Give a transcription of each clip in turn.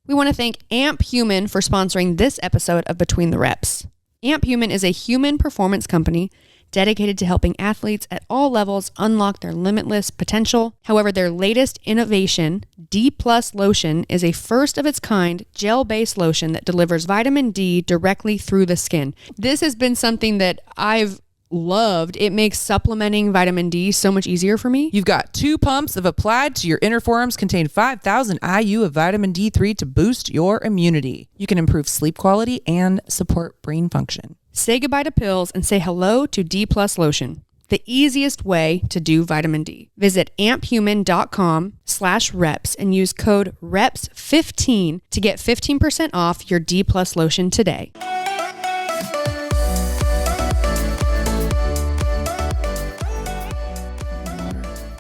We want to thank Amp Human for sponsoring this episode of Between the Reps. Amp Human is a human performance company dedicated to helping athletes at all levels unlock their limitless potential. However, their latest innovation, D+ lotion, is a first of its kind gel-based lotion that delivers vitamin D directly through the skin. This has been something that I've loved. It makes supplementing vitamin D so much easier for me. You've got 2 pumps of applied to your inner forearms, contain 5,000 IU of vitamin D3 to boost your immunity. You can improve sleep quality and support brain function. Say goodbye to pills and say hello to D+ lotion, the easiest way to do vitamin D. Visit amphuman.com/reps and use code REPS15 to get 15% off your D+ lotion today.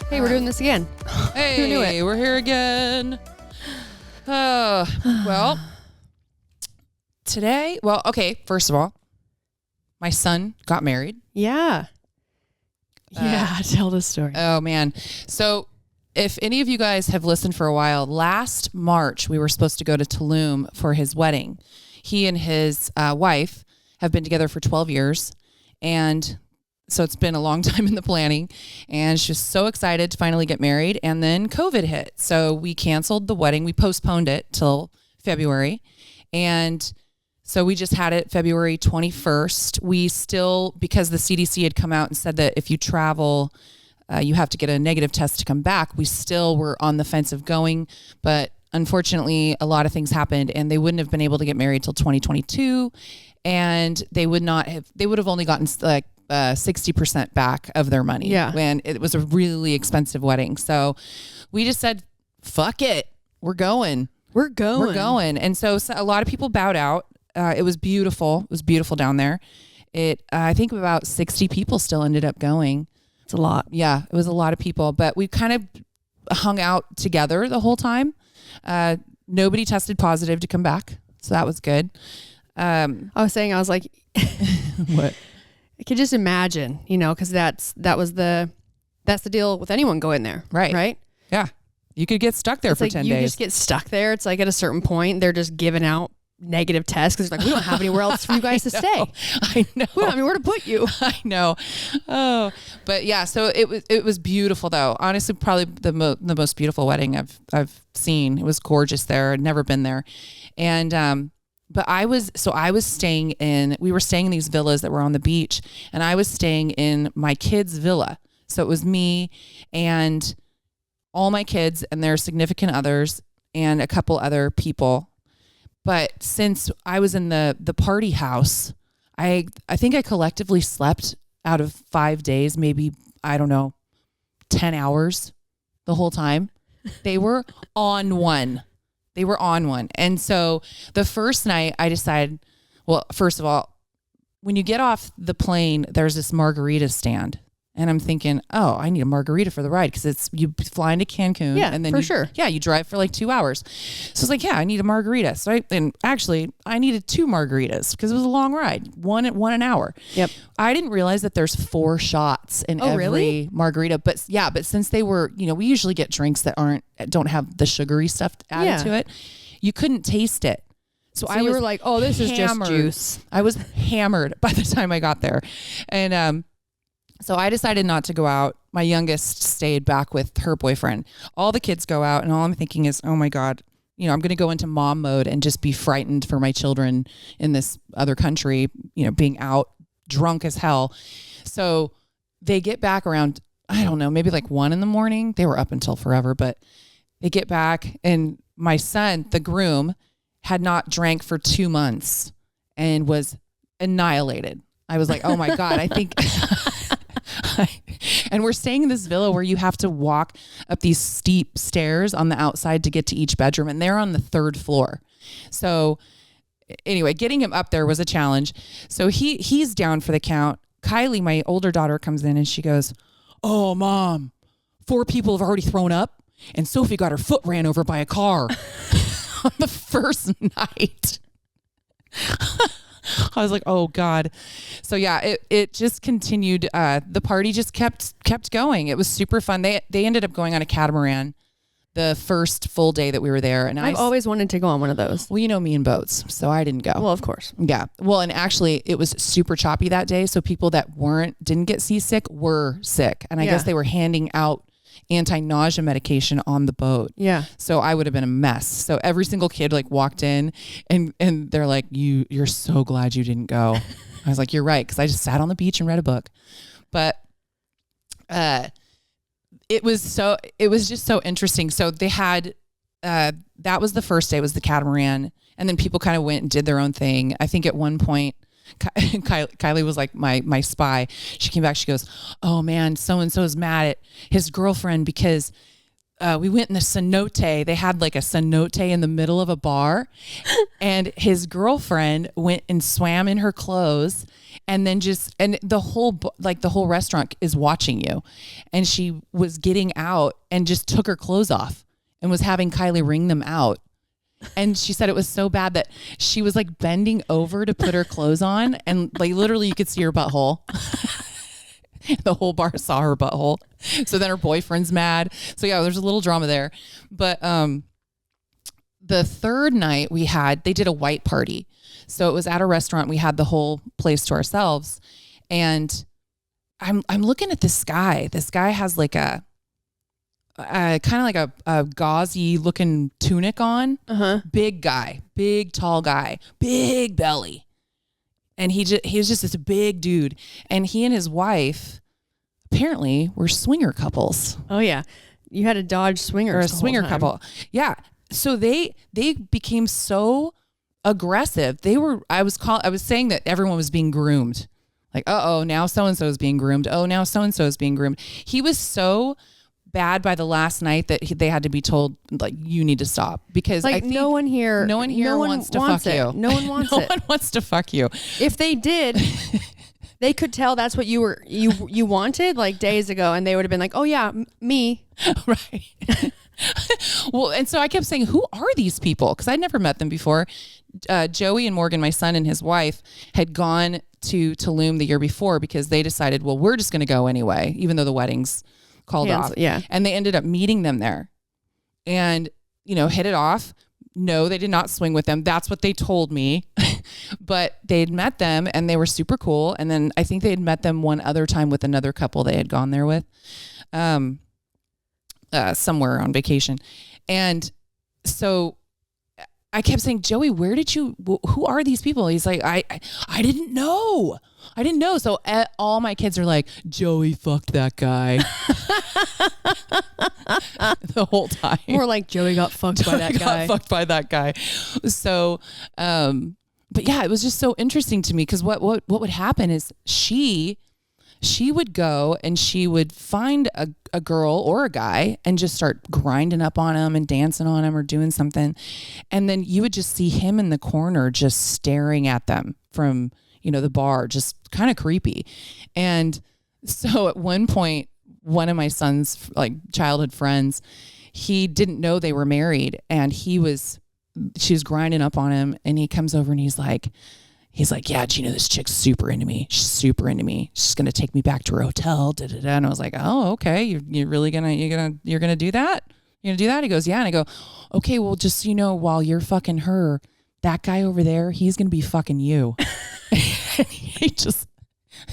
Hey, we're doing this again. Hey, Who knew it? We're here again. Well, today, okay, first of all, my son got married. Yeah. Tell the story. Oh, man. So if any of you guys have listened for a while, last March, we were supposed to go to Tulum for his wedding. He and his wife have been together for 12 years. And so it's been a long time in the planning. And she's so excited to finally get married. And then COVID hit. So we canceled the wedding. We postponed it till February. And so we just had it February 21st. We still, because the CDC had come out and said that if you travel, you have to get a negative test to come back. We still were on the fence of going, but unfortunately a lot of things happened and they wouldn't have been able to get married till 2022. And they would have only gotten like 60% back of their money. Yeah. When it was a really expensive wedding. So we just said, fuck it. We're going. And so a lot of people bowed out. It was beautiful. It was beautiful down there. I think about 60 people still ended up going. It's a lot. Yeah, it was a lot of people, but we kind of hung out together the whole time. Nobody tested positive to come back. So that was good. I was like, What? I could just imagine, cause that's the deal with anyone going there. Right. Yeah. You could get stuck there for 10 days. You just get stuck there. It's like at a certain point, they're just giving out negative tests because like we don't have anywhere else for you guys to stay. I know. We don't have anywhere to put you. I know. Oh, but yeah. So it was beautiful though. Honestly, probably the most beautiful wedding I've seen. It was gorgeous there. I'd never been there, and but we were staying in these villas that were on the beach, and I was staying in my kids' villa. So it was me and all my kids and their significant others and a couple other people. But since I was in the party house, I think I collectively slept out of 5 days, maybe, I don't know, 10 hours the whole time. They were on one. And so the first night I decided, well, first of all, when you get off the plane, there's this margarita stand. And I'm thinking, oh, I need a margarita for the ride because you fly into Cancun. Yeah, and then for sure. Yeah, you drive for like 2 hours. So it's like, yeah, I need a margarita. So I needed 2 margaritas because it was a long ride, one an hour. Yep. I didn't realize that there's 4 shots in every margarita. But since they were, we usually get drinks that don't have the sugary stuff added to it. You couldn't taste it. So I were like, oh, this is just juice. I was hammered by the time I got there. And, so I decided not to go out. My youngest stayed back with her boyfriend. All the kids go out and all I'm thinking is, oh my God, I'm going to go into mom mode and just be frightened for my children in this other country, being out drunk as hell. So they get back around, I don't know, maybe like 1 a.m. They were up until forever, but they get back and my son, the groom, had not drank for 2 months and was annihilated. I was like, oh my God, I think... And we're staying in this villa where you have to walk up these steep stairs on the outside to get to each bedroom. And they're on the 3rd floor. So anyway, getting him up there was a challenge. So he's down for the count. Kylie, my older daughter, comes in and she goes, oh, Mom, 4 people have already thrown up. And Sophie got her foot ran over by a car on the first night. I was like, oh God. So yeah, it just continued. The party just kept going. It was super fun. They ended up going on a catamaran the first full day that we were there. And I've always wanted to go on one of those. Well, you know me and boats, so I didn't go. Well, of course. Yeah. Well, and actually it was super choppy that day. So people that didn't get seasick were sick. And I guess they were handing out anti-nausea medication on the boat. Yeah. So I would have been a mess. So every single kid like walked in and they're like, you're so glad you didn't go. I was like, you're right. Cause I just sat on the beach and read a book. But, it was just so interesting. So they had, that was the first day, was the catamaran. And then people kind of went and did their own thing. I think at one point, Kylie was like my spy. She came back. She goes, oh man, so-and-so is mad at his girlfriend because we went in the cenote. They had like a cenote in the middle of a bar and his girlfriend went and swam in her clothes and then and the whole restaurant is watching you. And she was getting out and just took her clothes off and was having Kylie wring them out. And she said it was so bad that she was like bending over to put her clothes on and like literally you could see her butthole. The whole bar saw her butthole. So then her boyfriend's mad. So yeah, there's a little drama there. But the third night they did a white party. So it was at a restaurant. We had the whole place to ourselves. And I'm looking at this guy. This guy has like a kind of like a gauzy looking tunic on. Big guy, big tall guy, big belly. And he was just this big dude. And he and his wife apparently were swinger couples. Oh yeah. You had to dodge swingers. Or a swinger couple. Yeah. So they became so aggressive. I was saying that everyone was being groomed. Like, now so-and-so is being groomed. Oh, now so-and-so is being groomed. He was so bad by the last night that they had to be told like you need to stop because like no one here wants to fuck you. No one wants it. No one wants to fuck you. If they did, they could tell that's what you wanted like days ago, and they would have been like, oh yeah, me. Right. Well, and so I kept saying, who are these people? Because I'd never met them before. Joey and Morgan, my son and his wife, had gone to Tulum the year before because they decided, well, we're just going to go anyway, even though the wedding's called off. Yeah. And they ended up meeting them there and, hit it off. No, they did not swing with them. That's what they told me. But they'd met them and they were super cool. And then I think they had met them one other time with another couple they had gone there with, somewhere on vacation. And so I kept saying, Joey, who are these people? He's like, I didn't know. So all my kids are like, Joey fucked that guy. The whole time. More like Joey got fucked by that guy. So, but yeah, it was just so interesting to me because what would happen is she would go and she would find a girl or a guy and just start grinding up on him and dancing on him or doing something. And then you would just see him in the corner just staring at them from, the bar, just kind of creepy. And so at one point, one of my son's like childhood friends, he didn't know they were married and she was grinding up on him and he comes over and he's like, yeah, Jeanna, this chick's super into me. She's super into me. She's going to take me back to her hotel. Da, da, da. And I was like, oh, okay. You're really going to do that? You're going to do that? He goes, yeah. And I go, okay, well, just, while you're fucking her, that guy over there, he's going to be fucking you. He just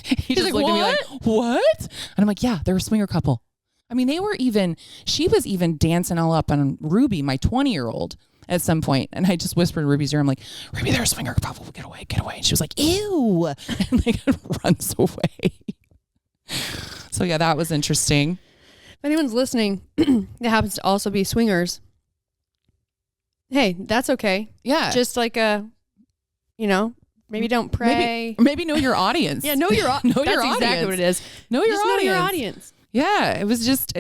like, looked at me like, what? And I'm like, yeah, they're a swinger couple. I mean, she was even dancing all up on Ruby, my 20-year-old. At some point, and I just whispered in Ruby's ear, I'm like, Ruby, there's a swinger couple. Get away. And she was like, ew. And like runs away. So yeah, that was interesting. If anyone's listening that happens to also be swingers, hey, that's okay. Yeah. Just like maybe don't pray. Maybe know your audience. Yeah, know your audience. That's exactly what it is. Know your audience. Yeah, it was just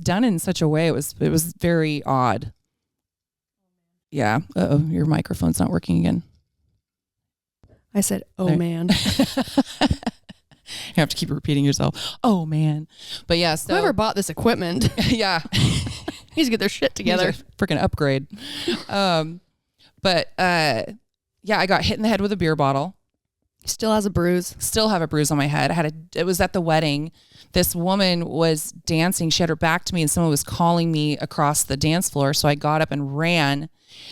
done in such a way. It was very odd. Yeah. Uh-oh, your microphone's not working again. I said, oh man. You have to keep repeating yourself. Oh man. But yeah, so whoever bought this equipment. Yeah. Needs to get their shit together. Freaking upgrade. But yeah, I got hit in the head with a beer bottle. Still has a bruise. Still have a bruise on my head. It was at the wedding. This woman was dancing. She had her back to me and someone was calling me across the dance floor. So I got up and ran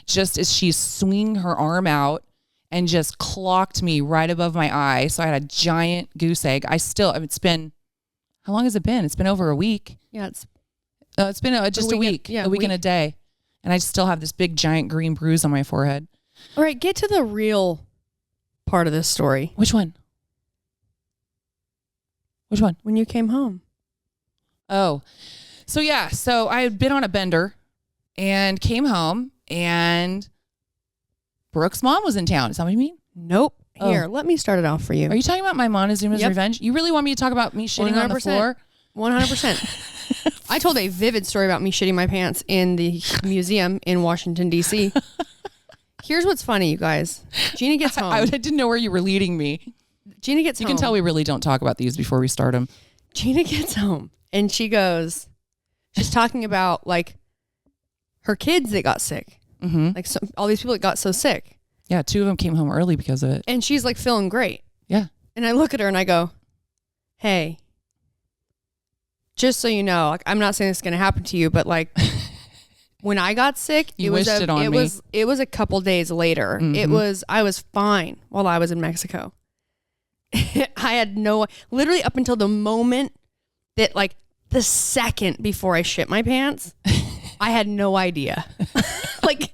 just as she's swinging her arm out and just clocked me right above my eye. So I had a giant goose egg. It's been, how long has it been? It's been over a week. Yeah. It's been just a week. Yeah, a week and a day. And I still have this big giant green bruise on my forehead. All right. Get to the real part of this story. Which one? When you came home. Oh, so yeah. So I had been on a bender and came home and Brooke's mom was in town. Is that what you mean? Nope. Here, let me start it off for you. Are you talking about my Montezuma's revenge? You really want me to talk about me shitting 100%. on the floor? 100%. I told a vivid story about me shitting my pants in the museum in Washington, D.C. Here's what's funny, you guys. Jeanna gets home. I didn't know where you were leading me. Jeanna gets home. You can tell we really don't talk about these before we start them. Jeanna gets home and she's talking about like her kids that got sick. Mm-hmm. Like all these people that got so sick. Yeah, 2 of them came home early because of it. And she's like feeling great. Yeah. And I look at her and I go, hey, just so you know, like, I'm not saying this is going to happen to you, but like when I got sick, it was a couple days later. Mm-hmm. I was fine while I was in Mexico. I had literally up until the moment that like the second before I shit my pants, I had no idea. Like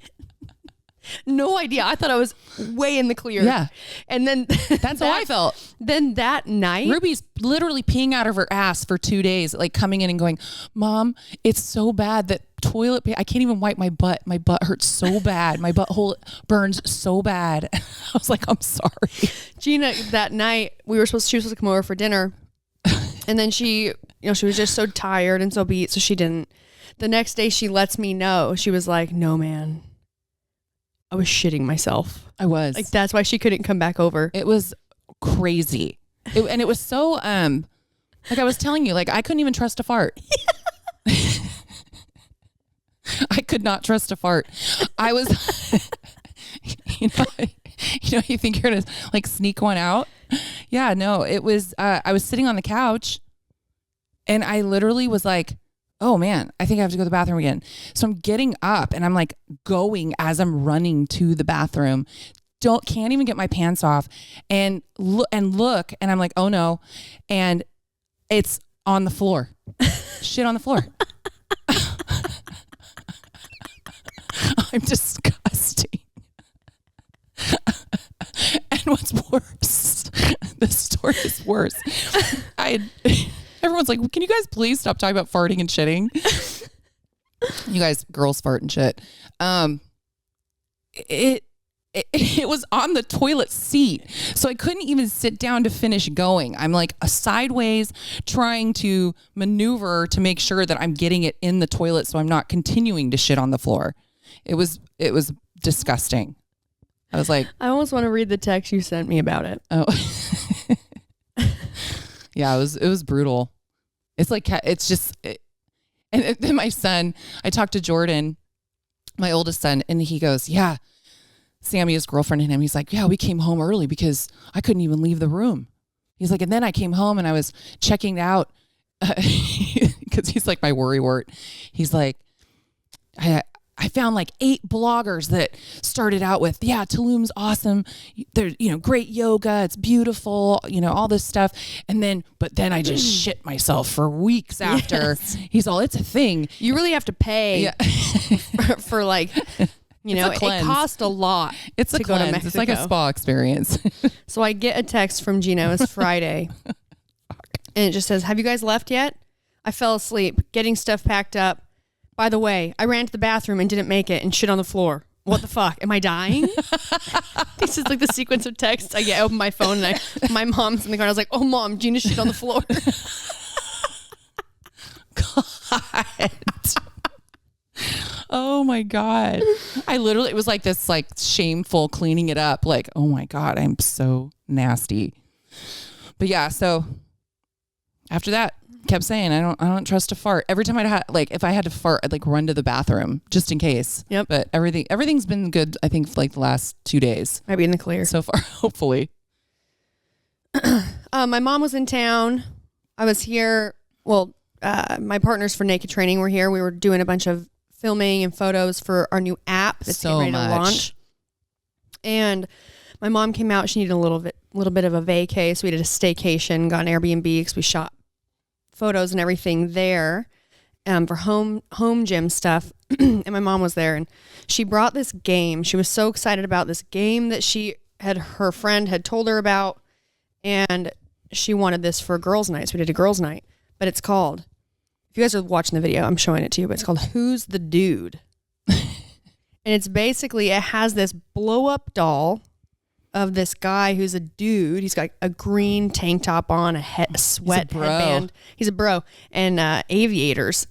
no idea. I thought I was way in the clear. Yeah. And then that's how I felt. Then that night, Ruby's literally peeing out of her ass for 2 days, like coming in and going, Mom, it's so bad that I can't even wipe my butt. My butt hurts so bad. My butthole burns so bad. I was like, I'm sorry. Jeanna, that night she was supposed to come over for dinner. And then she was just so tired and so beat. So she didn't. The next day she lets me know. She was like, no, man. I was shitting myself. I was. Like, that's why she couldn't come back over. It was crazy. And it was so, like I was telling you, like I couldn't even trust a fart. I could not trust a fart. I was, you think you're going to like sneak one out. Yeah, no, it was, I was sitting on the couch and I literally was like, oh man, I think I have to go to the bathroom again. So I'm getting up and I'm like going as I'm running to the bathroom. Can't even get my pants off and look and I'm like, oh no. And it's on the floor. Shit on the floor. I'm disgusting. And what's worse, the story is worse. Everyone's like, can you guys please stop talking about farting and shitting? You guys, girls fart and shit. It was on the toilet seat. So I couldn't even sit down to finish going. I'm like sideways trying to maneuver to make sure that I'm getting it in the toilet so I'm not continuing to shit on the floor. It was disgusting. I was like, I almost want to read the text you sent me about it. Oh. Yeah, it was brutal. It's like, and then my son, I talked to Jordan, my oldest son, and he goes, yeah, Sammy, his girlfriend, and him, he's like, yeah, we came home early because I couldn't even leave the room. He's like, and then I came home and I was checking out because he's like my worrywart. He's like, I found like 8 bloggers that started out with, yeah, Tulum's awesome. There's, great yoga. It's beautiful, all this stuff. But then I just shit myself for weeks after. Yes. He's all, it's a thing. You really have to pay for like, it costs a lot. It's a cleanse. Go to Mexico. It's like a spa experience. So I get a text from Gino. It's Friday. And it just says, have you guys left yet? I fell asleep getting stuff packed up. By the way, I ran to the bathroom and didn't make it and shit on the floor. What the fuck? Am I dying? This is like the sequence of texts I get. I open my phone and my mom's in the car. I was like, oh mom, Gina shit on the floor. God. Oh my God. It was like this like shameful cleaning it up. Like, oh my God, I'm so nasty. But yeah, so after that, kept saying I don't trust a fart. Every time if I had to fart, I'd like run to the bathroom just in case. Yep. But everything's been good. I think for like the last 2 days. Might be in the clear so far. Hopefully. My mom was in town. I was here. Well, my partners for Naked Training were here. We were doing a bunch of filming and photos for our new app that's getting ready to launch. And my mom came out. She needed a little bit of a vacay, so we did a staycation, got an Airbnb because we shot photos and everything there for home gym stuff. And my mom was there, and she brought this game. She was so excited about this game that her friend had told her about, and she wanted this for girls' night. So we did a girls' night, but it's called, if you guys are watching the video, I'm showing it to you, but it's called Who's the Dude? And it's basically, it has this blow up doll of this guy who's a dude. He's got a green tank top on, a sweat headband. He's a bro. And aviators.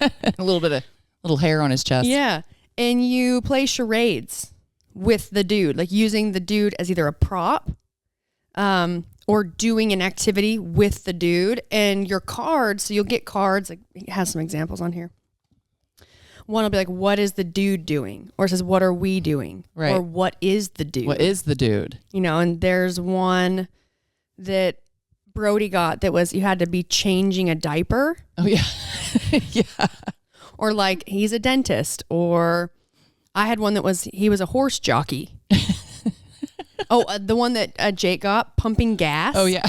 A little hair on his chest. Yeah. And you play charades with the dude, like using the dude as either a prop or doing an activity with the dude. And your cards, so you'll get cards, like it has some examples on here. One will be like, what is the dude doing? Or it says, what are we doing? Right. Or what is the dude? What is the dude? You know, and there's one that Brody got that was, you had to be changing a diaper. Oh, yeah. Yeah. Or like, he's a dentist. Or I had one that was, he was a horse jockey. The one that Jake got, pumping gas. Oh, yeah.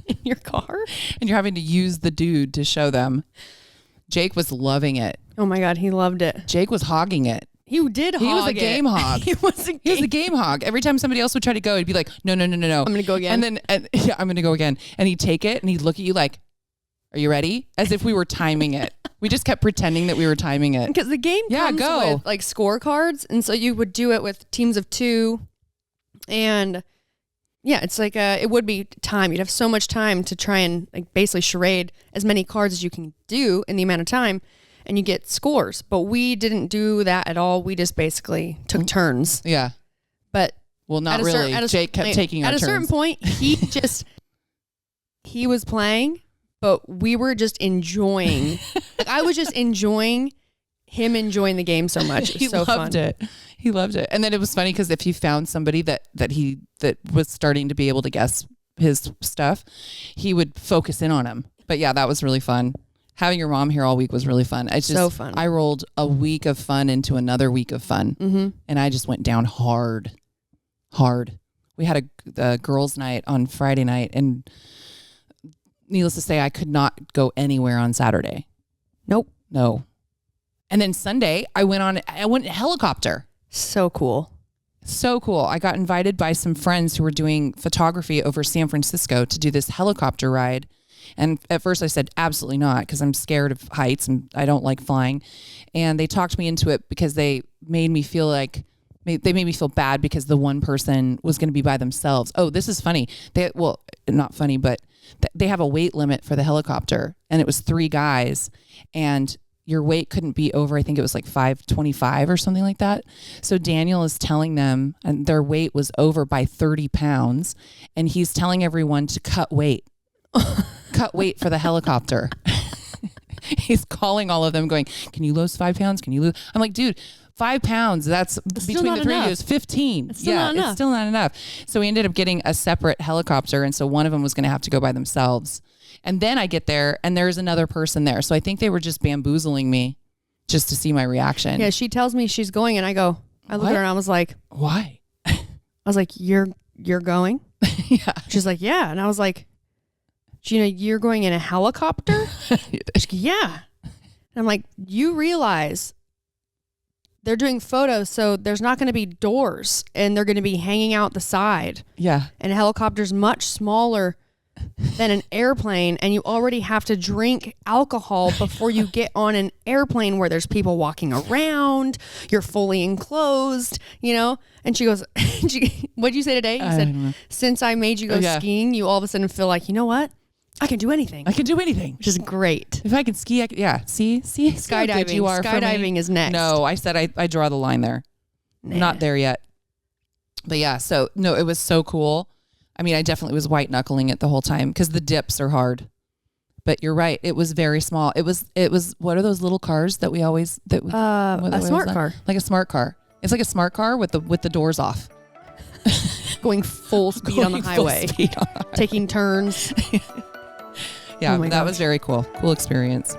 In your car. And you're having to use the dude to show them. Jake was loving it. Oh my God, he loved it. Jake was hogging it. He was a game hog. He was a game hog. Every time somebody else would try to go, he'd be like, no. I'm going to go again. I'm going to go again. And he'd take it and he'd look at you like, are you ready? As if we were timing it. We just kept pretending that we were timing it. Because the game comes with like scorecards. And so you would do it with teams of 2. And yeah, it's like it would be time. You'd have so much time to try and like basically charade as many cards as you can do in the amount of time, and you get scores. But we didn't do that at all. We just basically took turns. Yeah. But not really. Jake kept taking our turns. At a certain point, he was playing, but we were just enjoying. Like I was just enjoying him enjoying the game so much. It was so fun. He loved it. And then it was funny because if he found somebody that was starting to be able to guess his stuff, he would focus in on him. But yeah, that was really fun. Having your mom here all week was really fun. It's just so fun. I rolled a week of fun into another week of fun. Mm-hmm. And I just went down hard. We had a girls' night on Friday night, and needless to say, I could not go anywhere on Saturday. Nope. No. And then Sunday, I went in a helicopter. So cool. I got invited by some friends who were doing photography over San Francisco to do this helicopter ride. And at first I said, absolutely not, because I'm scared of heights and I don't like flying. And they talked me into it because they made me feel bad because the one person was going to be by themselves. Oh, this is funny. Not funny, but they have a weight limit for the helicopter, and it was 3 guys, and your weight couldn't be over, I think it was like 525 or something like that. So Daniel is telling them, and their weight was over by 30 pounds, and he's telling everyone to cut weight. Cut weight for the helicopter. He's calling all of them going, can you lose 5 pounds? Can you lose? I'm like, dude, 5 pounds, that's between the 3 of you is 15. It's still not enough. So we ended up getting a separate helicopter, and so one of them was going to have to go by themselves. And then I get there and there's another person there. So I think they were just bamboozling me just to see my reaction. Yeah, she tells me she's going, and I look at her and I was like, why? I was like, you're going? Yeah. She's like, yeah. And I was like, Jeanna, you're going in a helicopter? She's like, yeah. And I'm like, you realize they're doing photos, so there's not going to be doors, and they're going to be hanging out the side. Yeah. And a helicopter's much smaller than an airplane, and you already have to drink alcohol before you get on an airplane where there's people walking around, you're fully enclosed, And she goes, what'd you say today? You said, since I made you go skiing, you all of a sudden feel like, you know what? I can do anything. Which is great. If I can ski, see skydiving. You are skydiving is next. No, I said I draw the line there. Nah. Not there yet. But yeah, so no, it was so cool. I mean, I definitely was white knuckling it the whole time because the dips are hard. But you're right; it was very small. It was. What are those little cars that we always a smart car, like a smart car. It's like a smart car with the doors off. going full speed on the highway, taking turns. Yeah, that was very cool. Cool experience.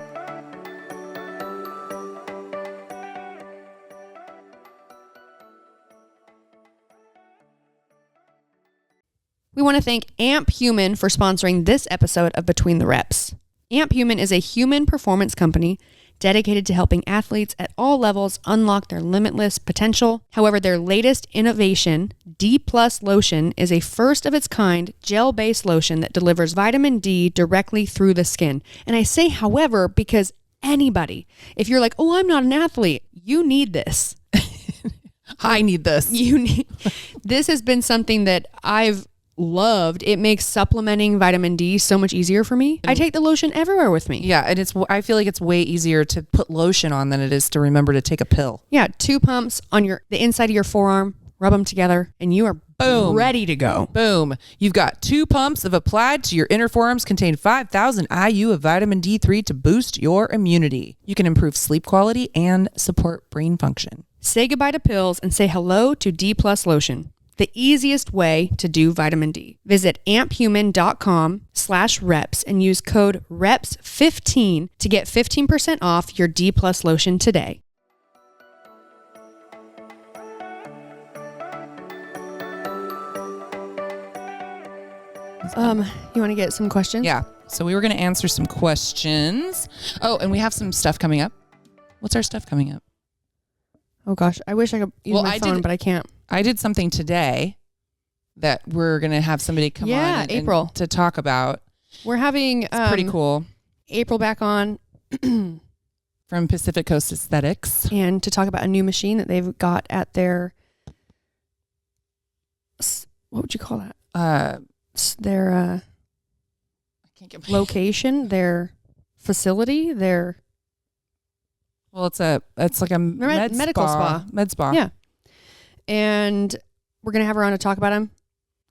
We want to thank Amp Human for sponsoring this episode of Between the Reps. Amp Human is a human performance company dedicated to helping athletes at all levels unlock their limitless potential. However, their latest innovation, D+ lotion, is a first of its kind gel-based lotion that delivers vitamin D directly through the skin. And I say however because anybody, if you're like, oh, I'm not an athlete, you need this. I need this. This has been something that I've loved. It makes supplementing vitamin D so much easier for me. I take the lotion everywhere with me. Yeah, and I feel like it's way easier to put lotion on than it is to remember to take a pill. Yeah, 2 pumps on the inside of your forearm, rub them together, and you are boom, ready to go. Boom. You've got 2 pumps of applied to your inner forearms contain 5,000 IU of vitamin D3 to boost your immunity. You can improve sleep quality and support brain function. Say goodbye to pills and say hello to D+ lotion. The easiest way to do vitamin D. Visit amphuman.com/reps and use code REPS15 to get 15% off your D+ lotion today. You want to get some questions? Yeah. So we were going to answer some questions. Oh, and we have some stuff coming up. What's our stuff coming up? Oh gosh, I wish I could use my phone, but I can't. I did something today that we're going to have somebody come on April to talk about. We're having pretty cool. April back on from Pacific Coast Aesthetics, and to talk about a new machine that they've got at their, what would you call that? Their I can't get location, their facility, their. Well, it's like a medical spa. Med spa. Yeah. And we're going to have her on to talk about them.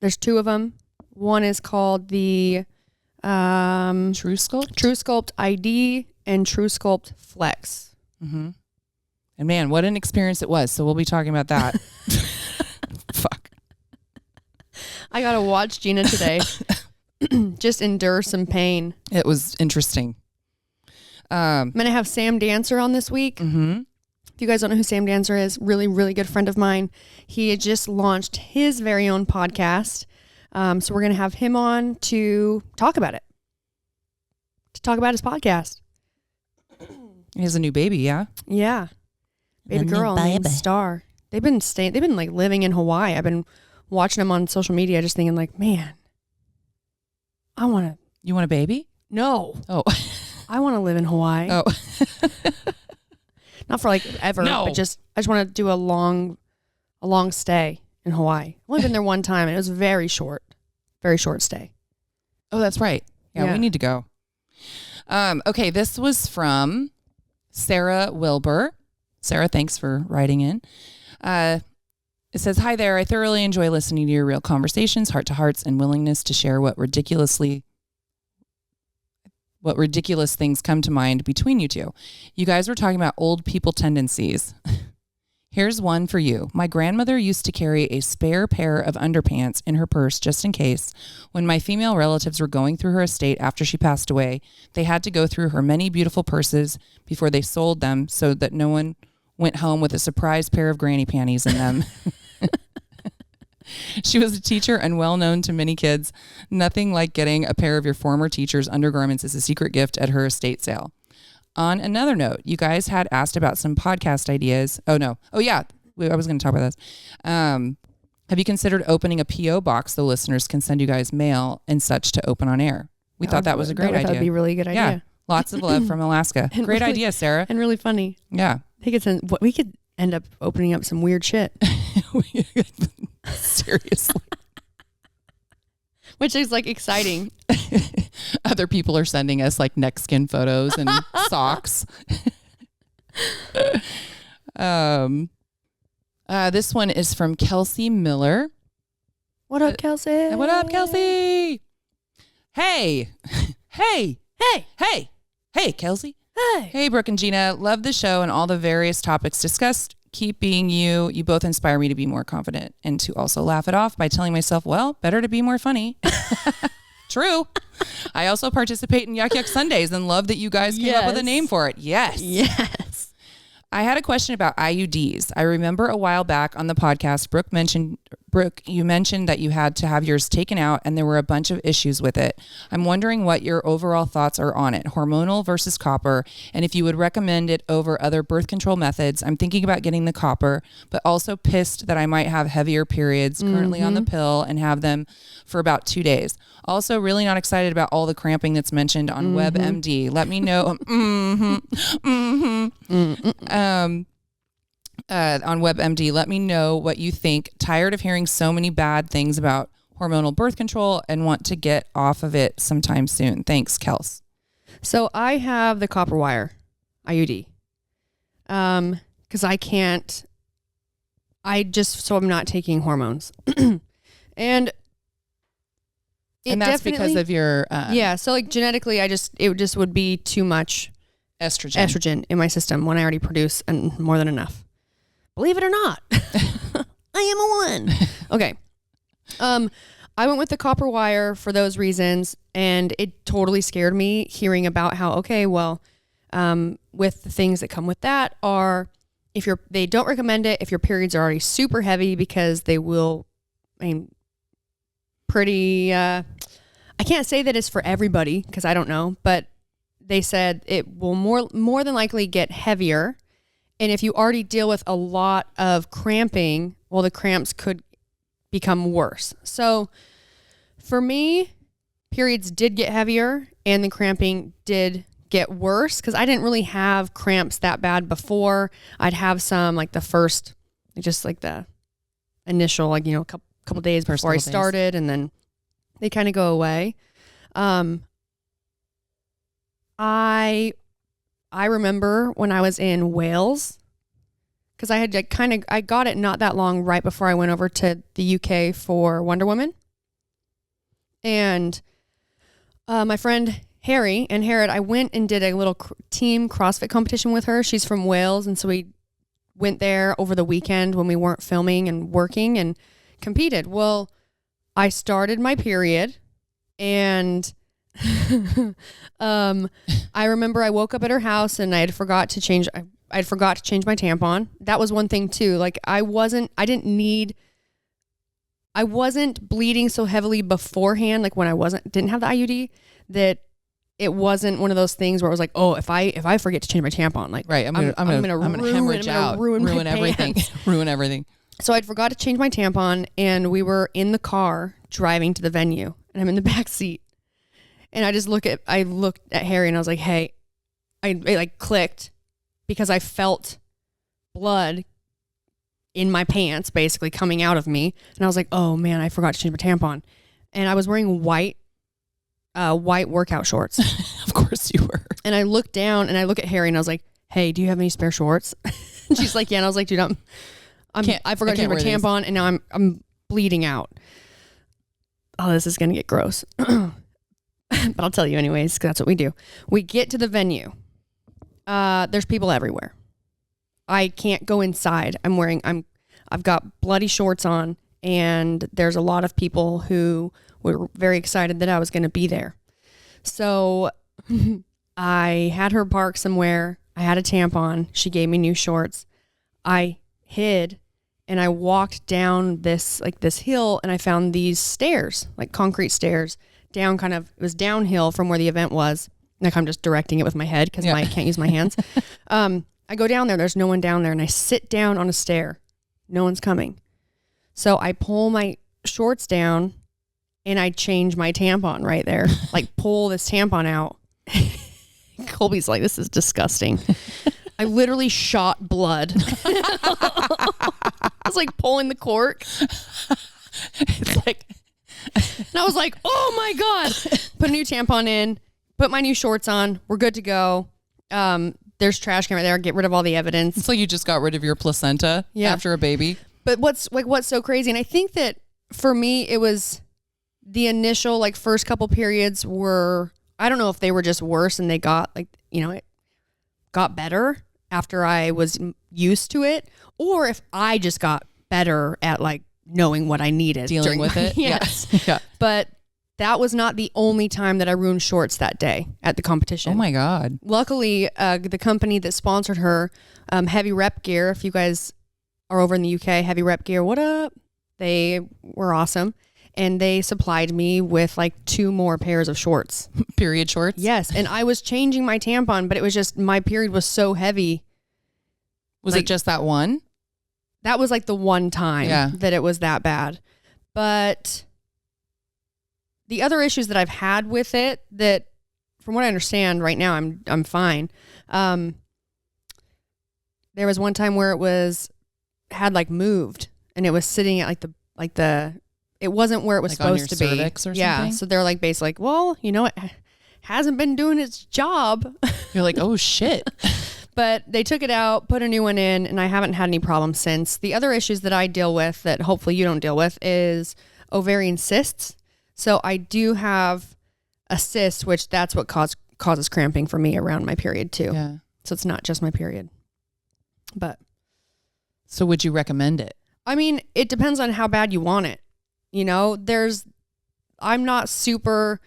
There's 2 of them. One is called the True Sculpt ID and True Sculpt Flex. Mm-hmm. And man, what an experience it was. So we'll be talking about that. Fuck. I got to watch Jeanna today. Just endure some pain. It was interesting. I'm going to have Sam Dancer on this week. Mm-hmm. If you guys don't know who Sam Dancer is, really, really good friend of mine. He had just launched his very own podcast. So we're going to have him on to talk about it. To talk about his podcast. He has a new baby, yeah? Yeah. Baby girl named Star. They've been like living in Hawaii. I've been watching them on social media just thinking like, man, You want a baby? No. Oh. I want to live in Hawaii. Oh. Not for like ever, but I just want to do a long stay in Hawaii. I've only been there one time and it was very short stay. Oh, that's right. Yeah, we need to go. Okay, this was from Sarah Wilbur. Sarah, thanks for writing in. It says, hi there. I thoroughly enjoy listening to your real conversations, heart to hearts, and willingness to share what ridiculous things come to mind between you two. You guys were talking about old people tendencies. Here's one for you. My grandmother used to carry a spare pair of underpants in her purse just in case. When my female relatives were going through her estate after she passed away, they had to go through her many beautiful purses before they sold them so that no one went home with a surprise pair of granny panties in them. She was a teacher and well known to many kids. Nothing like getting a pair of your former teacher's undergarments as a secret gift at her estate sale. On another note, you guys had asked about some podcast ideas. Oh, no. Oh, yeah. I was going to talk about this. Have you considered opening a P.O. box so listeners can send you guys mail and such to open on air? We thought that was a great idea. That would be a really good idea. Yeah. Lots of love from Alaska. Great idea, Sarah. And really funny. Yeah. We could end up opening up some weird shit. Seriously. Which is like exciting. Other people are sending us like neck skin photos and socks. This one is from Kelsey Miller. What up, Kelsey? What up, Kelsey? Hey, Kelsey. Hey. Hey, Brooke and Jeanna. Love the show and all the various topics discussed. keep being you. You both inspire me to be more confident and to also laugh it off by telling myself, well, better to be more funny. True. I also participate in Yuck Yuck Sundays and love that you guys came up with a name for it. Yes. Yes. I had a question about IUDs. I remember a while back on the podcast, Brooke, you mentioned that you had to have yours taken out and there were a bunch of issues with it. I'm wondering what your overall thoughts are on it, hormonal versus copper, and if you would recommend it over other birth control methods. I'm thinking about getting the copper, but also pissed that I might have heavier periods currently on the pill and have them for about 2 days. Also, really not excited about all the cramping that's mentioned on WebMD. Let me know. On WebMD, let me know what you think. Tired of hearing so many bad things about hormonal birth control and want to get off of it sometime soon. Thanks, Kels. So I have the copper wire IUD. Because I'm not taking hormones. And that's because of your so like genetically it just would be too much estrogen in my system when I already produce and more than enough. Believe it or not. I am a one. Okay. I went with the copper wire for those reasons, and it totally scared me hearing about how with the things that come with that are they don't recommend it if your periods are already super heavy because they will I can't say that it's for everybody because I don't know, but they said it will more than likely get heavier. And if you already deal with a lot of cramping, well, the cramps could become worse. So for me, periods did get heavier and the cramping did get worse because I didn't really have cramps that bad before. I'd have some like the first, just like the initial, like, couple days before I started, and then they kind of go away. I remember when I was in Wales, because I had I got it not that long right before I went over to the UK for Wonder Woman. And my friend Harry and Harriet, I went and did a little team CrossFit competition with her. She's from Wales, and so we went there over the weekend when we weren't filming and working and competed. Well, I started my period, and I remember I woke up at her house and I forgot to change my tampon. That was one thing too. Like I wasn't bleeding so heavily beforehand, like when I didn't have the IUD, that it wasn't one of those things where it was like, oh, if I forget to change my tampon, like right, I'm gonna hemorrhage out, ruin everything, ruin everything. So I'd forgot to change my tampon, and we were in the car driving to the venue, and I'm in the back seat. And I looked at Harry and I was like, hey, it like clicked because I felt blood in my pants basically coming out of me. And I was like, oh man, I forgot to change my tampon. And I was wearing white workout shorts. Of course you were. And I looked down and I look at Harry and I was like, hey, do you have any spare shorts? And she's like, yeah. And I was like, dude, I forgot to change my tampon and now I'm bleeding out. Oh, this is going to get gross. But I'll tell you anyways, because that's what we do. We get to the venue. There's people everywhere. I can't go inside. I've got bloody shorts on, and there's a lot of people who were very excited that I was going to be there. So I had her park somewhere. I had a tampon. She gave me new shorts. I hid and I walked down this hill, and I found these stairs, like concrete stairs. It was downhill from where the event was. Like I'm just directing it with my head because I can't use my hands. I go down there. There's no one down there. And I sit down on a stair. No one's coming. So I pull my shorts down and I change my tampon right there. Like pull this tampon out. Colby's like, this is disgusting. I literally shot blood. I was like pulling the cork. It's like... And I was like, oh my God. Put a new tampon in, put my new shorts on. We're good to go. There's trash can right there. Get rid of all the evidence. It's like you just got rid of your placenta after a baby. But what's so crazy, and I think that for me, it was the initial first couple periods were, I don't know if they were just worse and they got it got better after I was used to it, or if I just got better at like knowing what I needed. Dealing with it. Yes. Yeah. But that was not the only time that I ruined shorts that day at the competition. Oh my God. Luckily, the company that sponsored her, Heavy Rep Gear, if you guys are over in the UK, Heavy Rep Gear, what up? They were awesome. And they supplied me with like 2 more pairs of shorts. Period shorts? Yes. And I was changing my tampon, but it was just, my period was so heavy. Was it just that one? That was like the one time that it was that bad. But the other issues that I've had with it, that from what I understand right now, I'm fine. There was one time where it had like moved, and it was sitting at like the it wasn't where it was like supposed to be. Cervix or yeah. something? So they're like basically like, well, you know, it hasn't been doing its job. You're like, oh shit. But they took it out, put a new one in, and I haven't had any problems since. The other issues that I deal with that hopefully you don't deal with is ovarian cysts. So I do have a cyst, which that's what causes cramping for me around my period too. Yeah. So it's not just my period. But so would you recommend it? I mean, it depends on how bad you want it. You know, I'm not super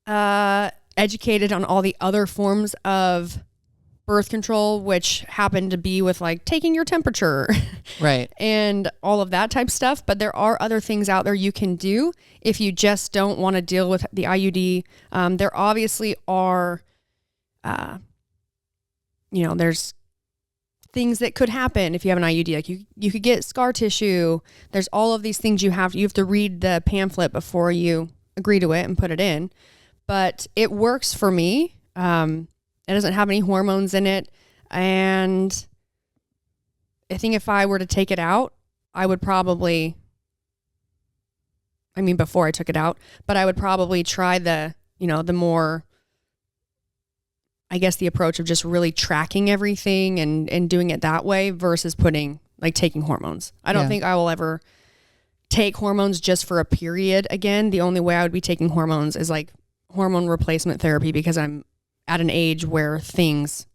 educated on all the other forms of birth control, which happen to be with like taking your temperature. Right. And all of that type stuff. But there are other things out there you can do if you just don't want to deal with the IUD. There obviously are, there's things that could happen if you have an IUD. Like you could get scar tissue. There's all of these things you have to read the pamphlet before you agree to it and put it in. But it works for me. It doesn't have any hormones in it. And I think if I were to take it out, I would probably, before I took it out, but I would probably try the more, I guess, the approach of just really tracking everything and doing it that way versus taking hormones. I don't think I will ever take hormones just for a period again. The only way I would be taking hormones is like hormone replacement therapy, because I'm at an age where things,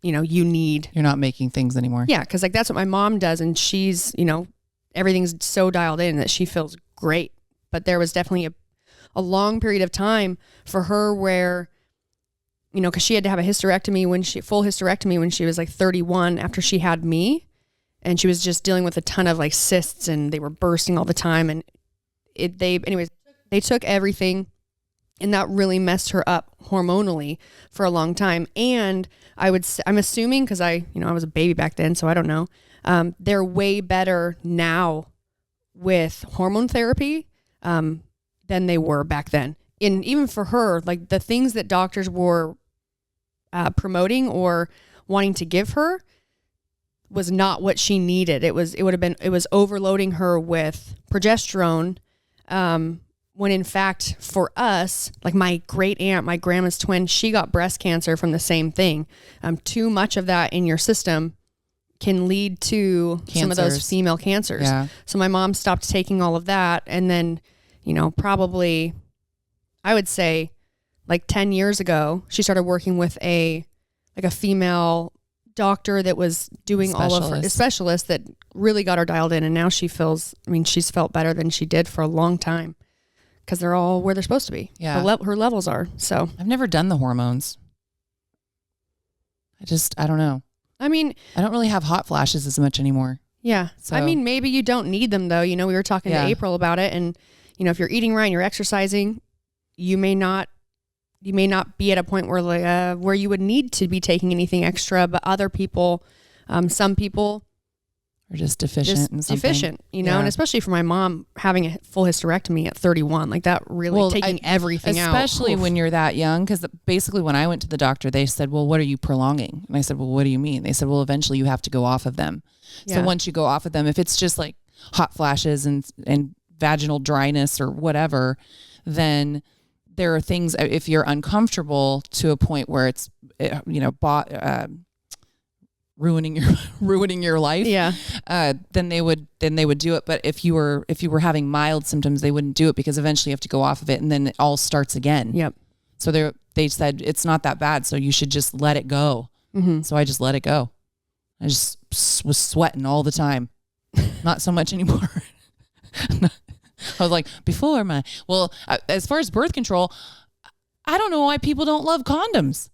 you need. You're not making things anymore. Yeah, because like that's what my mom does, and she's, everything's so dialed in that she feels great. But there was definitely a long period of time for her where, because she had to have a full hysterectomy when she was like 31 after she had me, and she was just dealing with a ton of like cysts, and they were bursting all the time, and they took everything. And that really messed her up hormonally for a long time. And I'm assuming, because I was a baby back then, so I don't know. They're way better now with hormone therapy than they were back then. And even for her, like the things that doctors were promoting or wanting to give her was not what she needed. It was overloading her with progesterone. When in fact, for us, like my great aunt, my grandma's twin, she got breast cancer from the same thing. Too much of that in your system can lead to some of those female cancers. Yeah. So my mom stopped taking all of that. And then, probably, I would say like 10 years ago, she started working with a female doctor that was doing all of her, a specialist that really got her dialed in. And now she's felt better than she did for a long time. Because they're all where they're supposed to be. Yeah. Her levels are. So I've never done the hormones. I don't know. I don't really have hot flashes as much anymore. Yeah. So. Maybe you don't need them though. We were talking to April about it, and if you're eating right and you're exercising, you may not be at a point where you would need to be taking anything extra, but other people, some people or just deficient in something. Deficient, and especially for my mom having a full hysterectomy at 31, like that really taking everything out. Especially when you're that young, because basically when I went to the doctor, they said, well, what are you prolonging? And I said, well, what do you mean? They said, well, eventually you have to go off of them. Yeah. So once you go off of them, if it's just like hot flashes and vaginal dryness or whatever, then there are things, if you're uncomfortable to a point where it's, ruining your life. Yeah. Then they would do it. But if you were having mild symptoms, they wouldn't do it, because eventually you have to go off of it and then it all starts again. Yep. So they said it's not that bad, so you should just let it go. Mm-hmm. So I just let it go. I just was sweating all the time. Not so much anymore. I was like, as far as birth control, I don't know why people don't love condoms.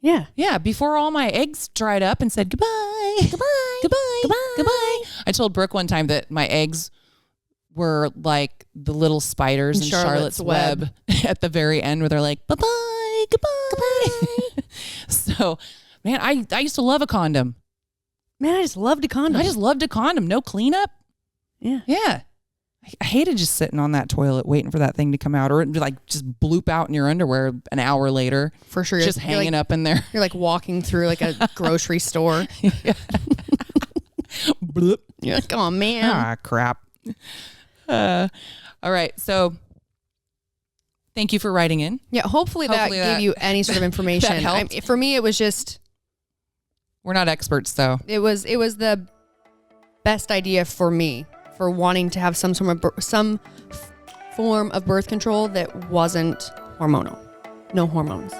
Yeah. Yeah. Before all my eggs dried up and said goodbye, goodbye, goodbye, goodbye, goodbye. I told Brooke one time that my eggs were like the little spiders in Charlotte's Web at the very end where they're like, bye-bye, goodbye, goodbye. So, man, I used to love a condom. Man, I just loved a condom. No cleanup. Yeah. Yeah. I hated just sitting on that toilet waiting for that thing to come out, or like just bloop out in your underwear an hour later. For sure. Just hanging up in there. You're like walking through like a grocery store. Yeah. Bloop. You're like, oh man. Ah, crap. All right. So thank you for writing in. Yeah. Hopefully that gave you any sort of information. That helped. For me, it was just. We're not experts though. It was the best idea for me for wanting to have some form of birth control that wasn't hormonal. No hormones.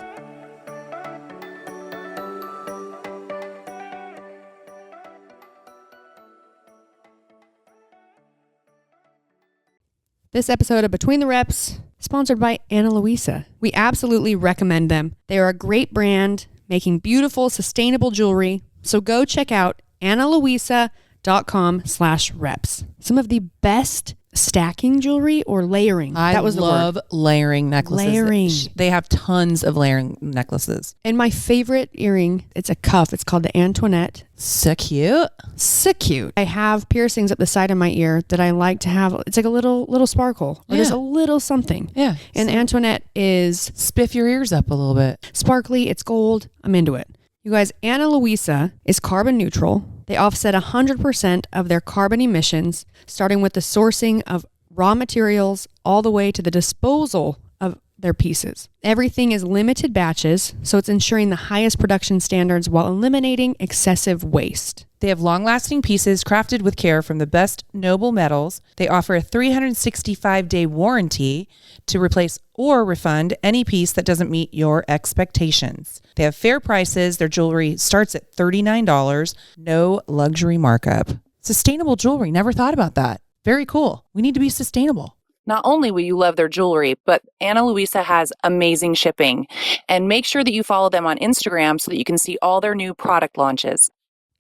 This episode of Between the Reps, sponsored by Ana Luisa. We absolutely recommend them. They are a great brand, making beautiful, sustainable jewelry. So go check out analuisa.com/reps. Some of the best stacking jewelry or layering. That was the word. I love layering necklaces. Layering. They have tons of layering necklaces. And my favorite earring, it's a cuff. It's called the Antoinette. So cute. So cute. I have piercings up the side of my ear that I like to have. It's like a little sparkle. Or just a little something. Yeah. And Antoinette is... Spiff your ears up a little bit. Sparkly. It's gold. I'm into it. You guys, Ana Luisa is carbon neutral. They offset 100% of their carbon emissions, starting with the sourcing of raw materials all the way to the disposal of their pieces. Everything is limited batches, so it's ensuring the highest production standards while eliminating excessive waste. They have long-lasting pieces crafted with care from the best noble metals. They offer a 365-day warranty to replace or refund any piece that doesn't meet your expectations. They have fair prices. Their jewelry starts at $39. No luxury markup. Sustainable jewelry. Never thought about that. Very cool. We need to be sustainable. Not only will you love their jewelry, but Ana Luisa has amazing shipping. And make sure that you follow them on Instagram so that you can see all their new product launches.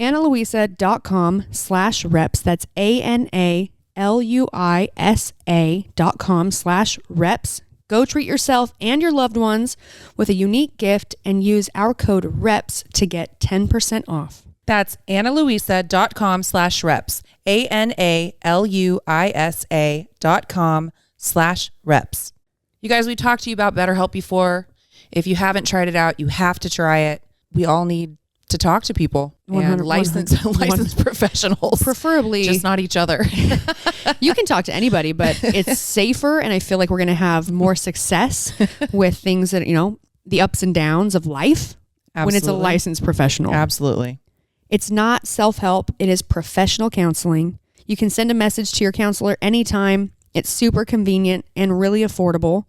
analuisa.com/reps. That's ANALUISA.com/reps. Go treat yourself and your loved ones with a unique gift and use our code REPS to get 10% off. That's analuisa.com/reps. ANALUISA.com/reps. You guys, we talked to you about BetterHelp before. If you haven't tried it out, you have to try it. We all need to talk to people and licensed professionals. Preferably. Just not each other. You can talk to anybody, but it's safer. And I feel like we're going to have more success with things that, the ups and downs of life. Absolutely. When it's a licensed professional. Absolutely. It's not self-help. It is professional counseling. You can send a message to your counselor anytime. It's super convenient and really affordable.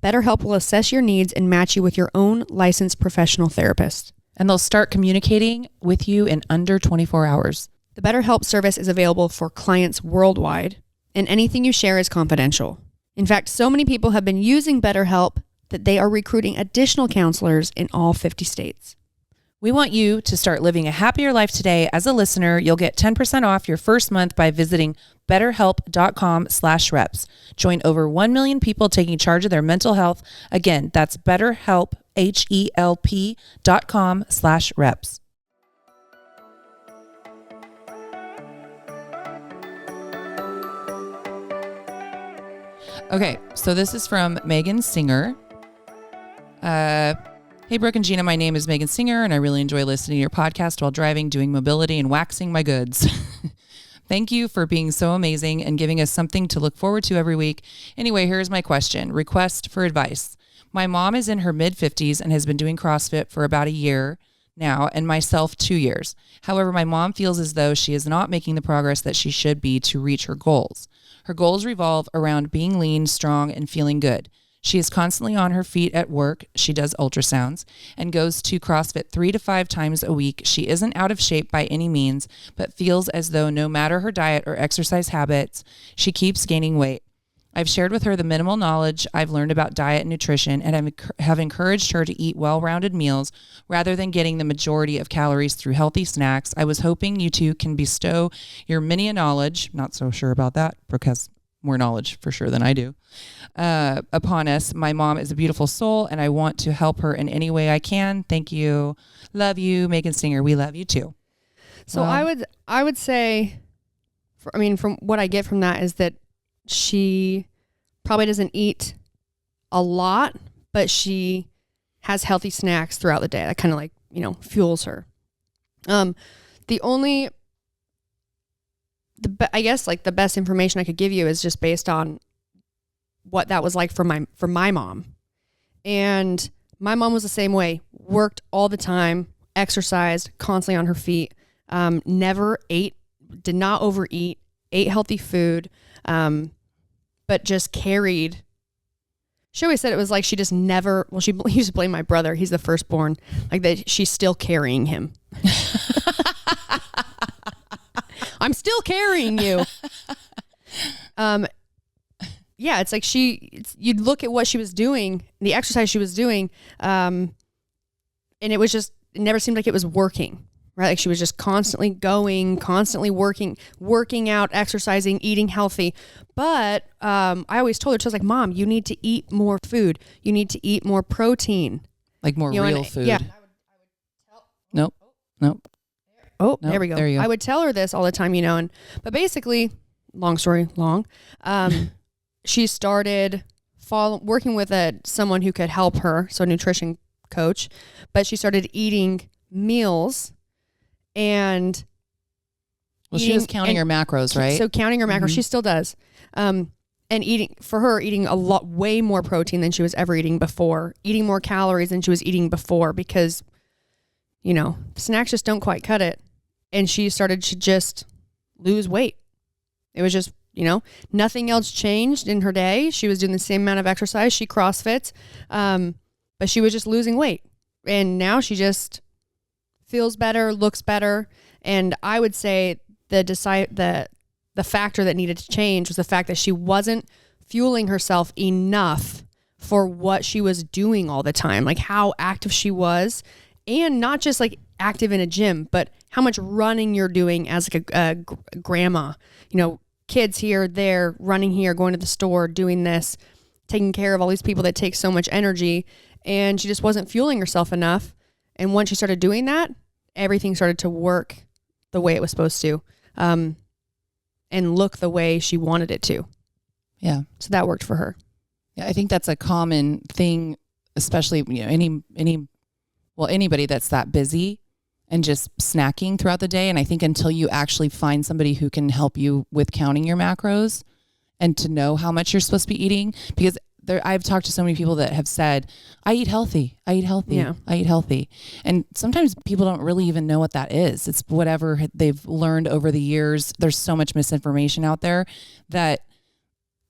BetterHelp will assess your needs and match you with your own licensed professional therapist. And they'll start communicating with you in under 24 hours. The BetterHelp service is available for clients worldwide, and anything you share is confidential. In fact, so many people have been using BetterHelp that they are recruiting additional counselors in all 50 states. We want you to start living a happier life today. As a listener, you'll get 10% off your first month by visiting betterhelp.com/reps. Join over 1 million people taking charge of their mental health. Again, that's BetterHelp, HELP.com/reps. Okay, so this is from Megan Singer. Hey, Brooke and Jeanna, my name is Megan Singer, and I really enjoy listening to your podcast while driving, doing mobility, and waxing my goods. Thank you for being so amazing and giving us something to look forward to every week. Anyway, here's my question. Request for advice. My mom is in her mid-50s and has been doing CrossFit for about a year now, and myself 2 years. However, my mom feels as though she is not making the progress that she should be to reach her goals. Her goals revolve around being lean, strong, and feeling good. She is constantly on her feet at work. She does ultrasounds and goes to CrossFit 3 to 5 times a week. She isn't out of shape by any means, but feels as though no matter her diet or exercise habits, she keeps gaining weight. I've shared with her the minimal knowledge I've learned about diet and nutrition, and have encouraged her to eat well-rounded meals rather than getting the majority of calories through healthy snacks. I was hoping you two can bestow your mini knowledge, not so sure about that, Brooke has more knowledge for sure than I do, upon us. My mom is a beautiful soul, and I want to help her in any way I can. Thank you. Love you, Megan Singer. We love you too. So I would say, from what I get from that is that she probably doesn't eat a lot, but she has healthy snacks throughout the day that kind of fuels her. I guess the best information I could give you is just based on what that was like for my mom. And my mom was the same way, worked all the time, exercised, constantly on her feet, never ate, did not overeat, ate healthy food, but just carried. She always said it was like she just never, she used to blame my brother, he's the firstborn, like that she's still carrying him. I'm still carrying you. Yeah, it's like you'd look at what she was doing, the exercise she was doing, and it never seemed like it was working, right? Like she was just constantly going, constantly working out, exercising, eating healthy. But I always told her, she was like, Mom, you need to eat more food. You need to eat more protein. Like more real food. Yeah. Nope. Oh, there we go. There you go. I would tell her this all the time, but basically, long story long, she started working with someone who could help her, so a nutrition coach, but she started eating meals and she was counting her macros, right? So counting her macros, she still does. And eating a lot, way more protein than she was ever eating before, eating more calories than she was eating before, because, snacks just don't quite cut it. And she started to just lose weight. It was just, nothing else changed in her day. She was doing the same amount of exercise. She CrossFits, but she was just losing weight. And now she just feels better, looks better. And I would say the factor that needed to change was the fact that she wasn't fueling herself enough for what she was doing all the time, like how active she was, and not just like active in a gym, but how much running you're doing as like a grandma, kids here, there, running here, going to the store, doing this, taking care of all these people that take so much energy. And she just wasn't fueling herself enough. And once she started doing that, everything started to work the way it was supposed to, and look the way she wanted it to. Yeah. So that worked for her. Yeah, I think that's a common thing, especially anybody that's that busy and just snacking throughout the day. And I think until you actually find somebody who can help you with counting your macros and to know how much you're supposed to be eating, because I've talked to so many people that have said, I eat healthy. Yeah. I eat healthy. And sometimes people don't really even know what that is. It's whatever they've learned over the years. There's so much misinformation out there and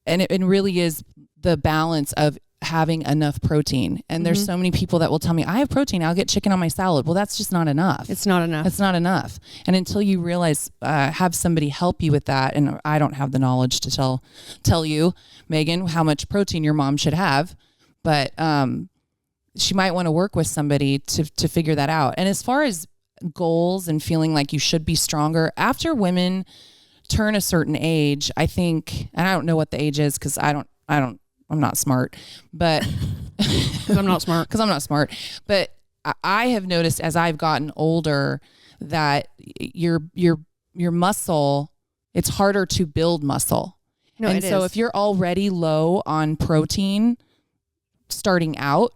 it really is the balance of having enough protein. And there's so many people that will tell me, I have protein, I'll get chicken on my salad. Well, that's just not enough. It's not enough. And until you realize, have somebody help you with that. And I don't have the knowledge to tell you, Megan, how much protein your mom should have, but she might want to work with somebody to figure that out. And as far as goals and feeling like you should be stronger, after women turn a certain age, I think, and I don't know what the age is, because I'm not smart, but because I'm not smart, but I have noticed as I've gotten older that your muscle, it's harder to build muscle. No, and so if you're already low on protein starting out,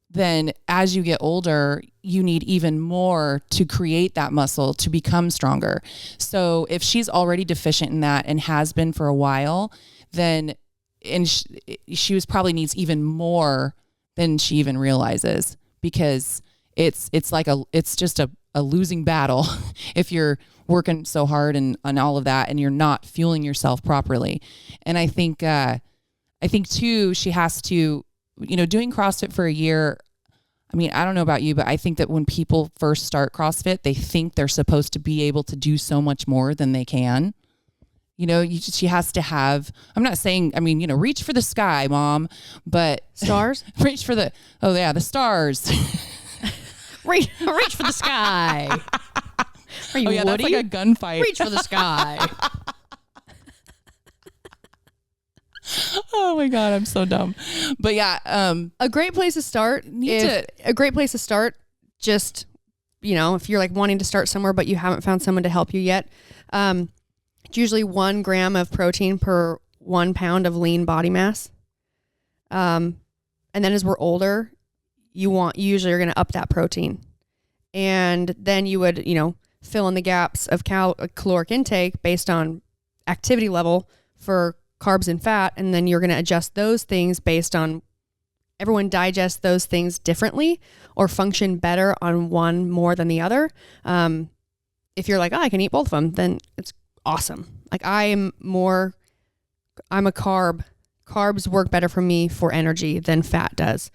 then as you get older, you need even more to create that muscle to become stronger. So if she's already deficient in that and has been for a while, then she probably needs even more than she even realizes, because it's just a losing battle if you're working so hard and all of that and you're not fueling yourself properly. And I think too, she has to doing CrossFit for a year, I mean, I don't know about you, but I think that when people first start CrossFit, they think they're supposed to be able to do so much more than they can. She has to have, I'm not saying, I mean, reach for the sky, Mom, but Stars? reach for the stars. reach for the sky. Are you Woody? That's like a gunfight. Reach for the sky. Oh my God, I'm so dumb. But yeah, a great place to start. Just, if you're like wanting to start somewhere, but you haven't found someone to help you yet. It's usually 1 gram of protein per 1 pound of lean body mass. And then as we're older, you usually are going to up that protein. And then you would, fill in the gaps of caloric intake based on activity level for carbs and fat. And then you're going to adjust those things based on, everyone digests those things differently or function better on one more than the other. If you're like, I can eat both of them, then it's awesome. Like I'm a carb. Carbs work better for me for energy than fat does.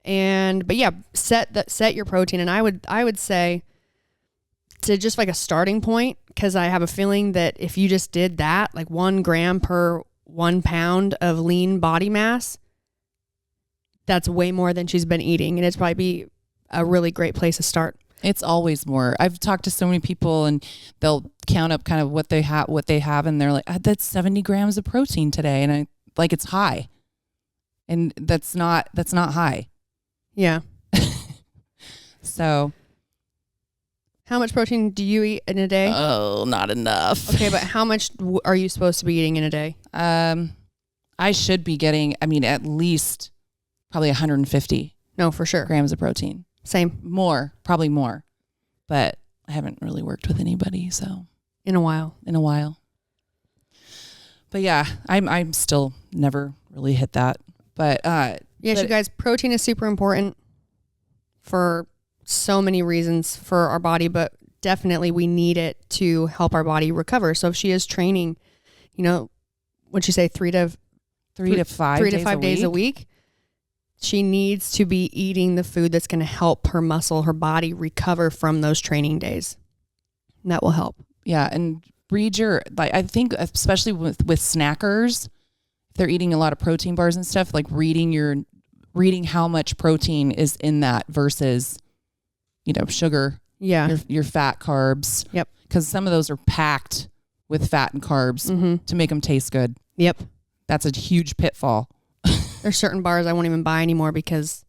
But yeah, set your protein. And I would say to just like a starting point, because I have a feeling that if you just did that, like 1 gram per 1 pound of lean body mass, that's way more than she's been eating. And it's probably be a really great place to start. It's always more. I've talked to so many people and they'll count up kind of what they have. And they're like, that's 70 grams of protein today. And I like, it's high. And that's not high. Yeah. So how much protein do you eat in a day? Oh, not enough. Okay. But how much are you supposed to be eating in a day? I should be getting, at least probably 150. No, for sure. Grams of protein. Same. Probably more, but I haven't really worked with anybody. So in a while, but yeah, I'm still never really hit that, but, yes, you guys, protein is super important for so many reasons for our body, but definitely we need it to help our body recover. So if she is training, what'd you say, 3 to 5 days a week, she needs to be eating the food that's going to help her her body recover from those training days. And that will help. Yeah. And I think especially with snackers, if they're eating a lot of protein bars and stuff, like reading how much protein is in that versus, sugar. Yeah. Your fat carbs. Yep. Because some of those are packed with fat and carbs to make them taste good. Yep. That's a huge pitfall. There's certain bars I won't even buy anymore because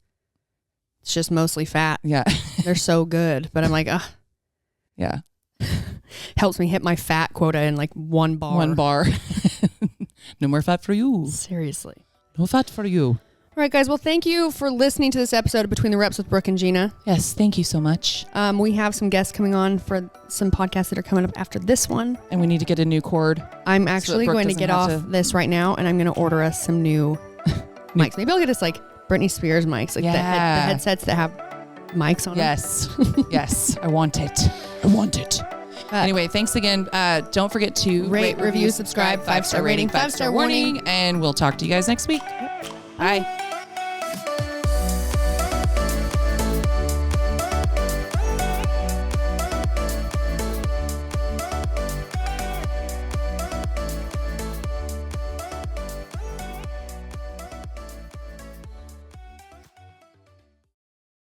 it's just mostly fat. Yeah. They're so good. But I'm like, yeah. Helps me hit my fat quota in like 1 bar. 1 bar. No more fat for you. Seriously. No fat for you. All right, guys. Well, thank you for listening to this episode of Between the Reps with Brooke and Jeanna. Yes, thank you so much. We have some guests coming on for some podcasts that are coming up after this one. And we need to get a new cord. I'm actually going to get off this right now, and I'm going to order us some new mics. Maybe I'll get us like Britney Spears mics, like the headsets that have mics on them. Yes. I want it. Anyway, thanks again. Don't forget to rate, review, subscribe, 5-star rating, 5-star warning. And we'll talk to you guys next week. Bye.